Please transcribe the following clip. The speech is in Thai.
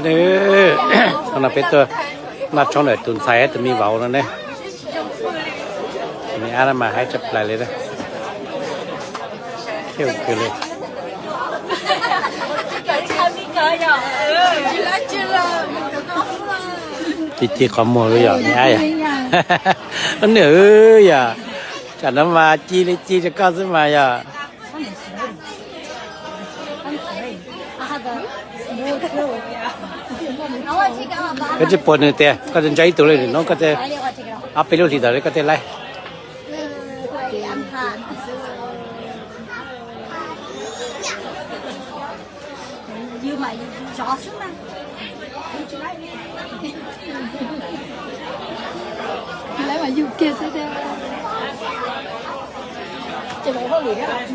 เด้อตอนนั้นเป็นตัวมาช่องไหนตุนใส่แต่มีเบาแล้วเนี่ยมีอะไรมาให้จับไหลเลยนะเที่ยวคือเลยจีขโมยเลยอย่างนี้อันเหนืออย่าจัดน้ำมาจีเลยจีจะก้าวขึ้นมาอย่าก็จะปวดเนี่ยแต่ก็จะใจตัวเลยน้องก็จะเอาไปเรื่องที่ต่อเลยก็จะไล่来嘛，又给谁的？这个好厉害。